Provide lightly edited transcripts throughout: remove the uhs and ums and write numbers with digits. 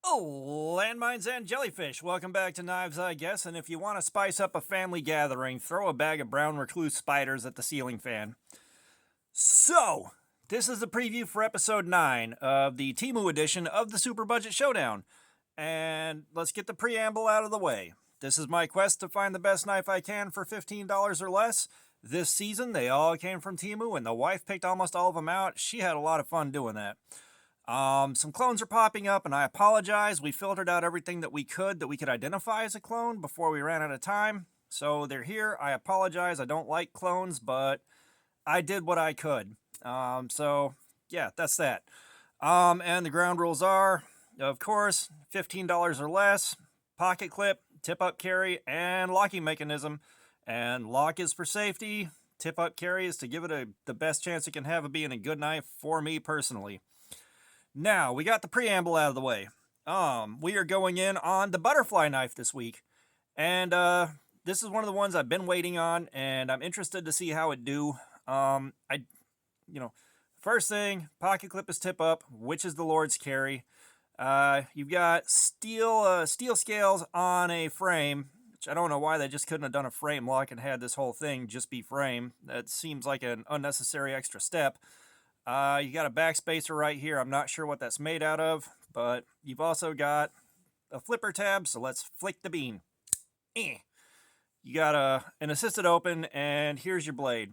Oh, landmines and jellyfish. Welcome back to Knives, I guess. And if you want to spice up a family gathering, throw a bag of brown recluse spiders at the ceiling fan. So, this is the preview for episode 9 of the Temu edition of the Superbudget Showdown. And let's get the preamble out of the way. This is my quest to find the best knife I can for $15 or less. This season, they all came from Temu, and the wife picked almost all of them out. She had a lot of fun doing that. Some clones are popping up, and I apologize. We filtered out everything that we could identify as a clone before we ran out of time. So they're here. I apologize. I don't like clones, but I did what I could. So yeah, that's that. And the ground rules are, of course, $15 or less, pocket clip, tip-up carry, and locking mechanism. And lock is for safety. Tip-up carry is to give it the best chance it can have of being a good knife for me personally. Now, we got the preamble out of the way. We are going in on the butterfly knife this week. And this is one of the ones I've been waiting on, and I'm interested to see how it do. First thing, pocket clip is tip up, which is the Lord's carry. You've got steel scales on a frame, which I don't know why they just couldn't have done a frame lock and had this whole thing just be frame. That seems like an unnecessary extra step. You got a backspacer right here. I'm not sure what that's made out of, but you've also got a flipper tab, so let's flick the bean. You got an assisted open, and here's your blade.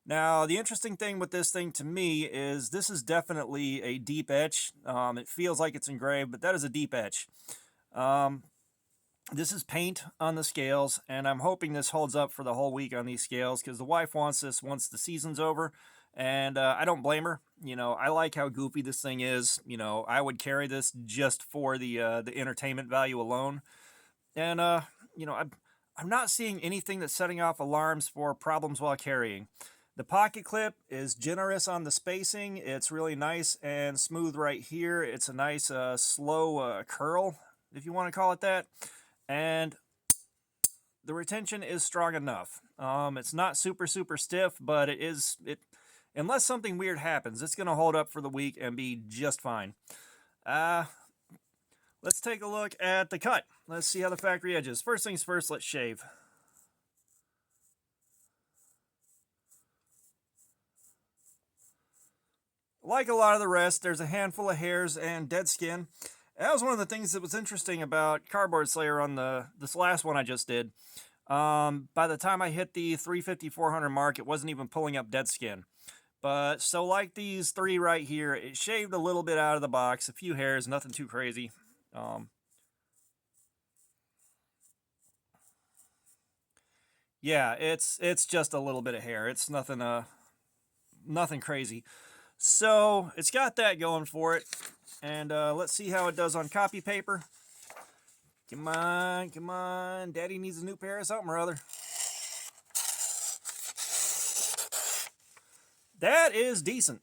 Now, the interesting thing with this thing to me is this is definitely a deep etch. It feels like it's engraved, but that is a deep etch. This is paint on the scales, and I'm hoping this holds up for the whole week on these scales, because the wife wants this once the season's over. And I don't blame her. I like how goofy this thing is. I would carry this just for the entertainment value alone. And I'm not seeing anything that's setting off alarms for problems while carrying. The pocket clip is generous on the spacing. It's really nice and smooth right here. It's a nice slow curl, if you want to call it that. And the retention is strong enough. It's not super stiff, but unless something weird happens, it's going to hold up for the week and be just fine. Let's take a look at the cut. Let's see how the factory edge is. First things first, let's shave. Like a lot of the rest, there's a handful of hairs and dead skin. That was one of the things that was interesting about Cardboard Slayer on this last one I just did. By the time I hit the 350-400 mark, it wasn't even pulling up dead skin. But, so like these three right here, it shaved a little bit out of the box, a few hairs, nothing too crazy. Yeah, it's just a little bit of hair. It's nothing crazy. So, it's got that going for it. And let's see how it does on copy paper. Come on. Daddy needs a new pair of something or other. That is decent.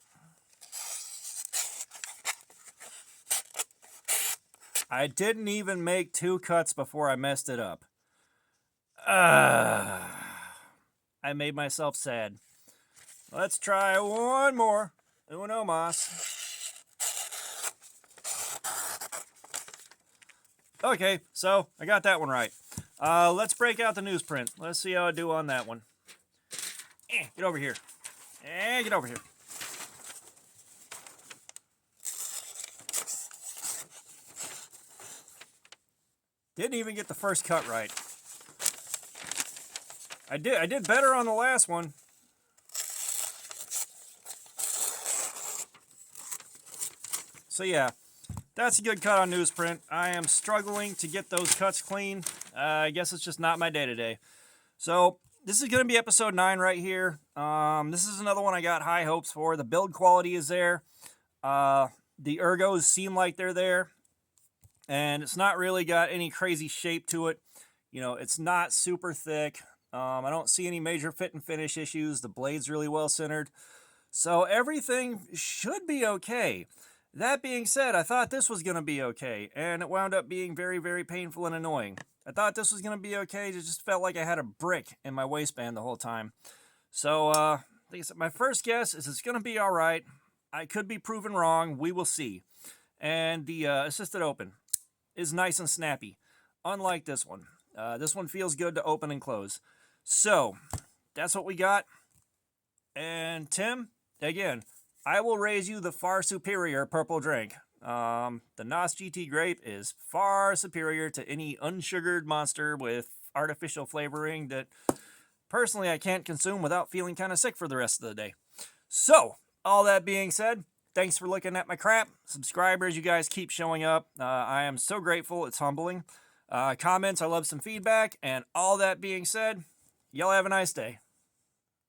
I didn't even make 2 cuts before I messed it up. I made myself sad. Let's try one more. Uno mas. Okay, so I got that one right. Let's break out the newsprint. Let's see how I do on that one. Get over here. Get over here. Didn't even get the first cut right. I did better on the last one. So yeah, that's a good cut on newsprint. I am struggling to get those cuts clean. I guess it's just not my day-to-day. So this is going to be episode 9 right here. This is another one I got high hopes for. The build quality is there. The ergos seem like they're there. And it's not really got any crazy shape to it. It's not super thick. I don't see any major fit and finish issues. The blade's really well centered. So everything should be okay. That being said, I thought this was going to be okay. And it wound up being very, very painful and annoying. I thought this was going to be okay. It just felt like I had a brick in my waistband the whole time. So, like I said, my first guess is it's going to be all right. I could be proven wrong. We will see. And the assisted open. is nice and snappy, unlike this one. This one feels good to open and close. So, that's what we got. And Tim, again, I will raise you the far superior purple drink. The NOS GT Grape is far superior to any unsugared monster with artificial flavoring that personally I can't consume without feeling kind of sick for the rest of the day. So, all that being said, thanks for looking at my crap. Subscribers, you guys keep showing up. I am so grateful. It's humbling. Comments, I love some feedback. And all that being said, y'all have a nice day.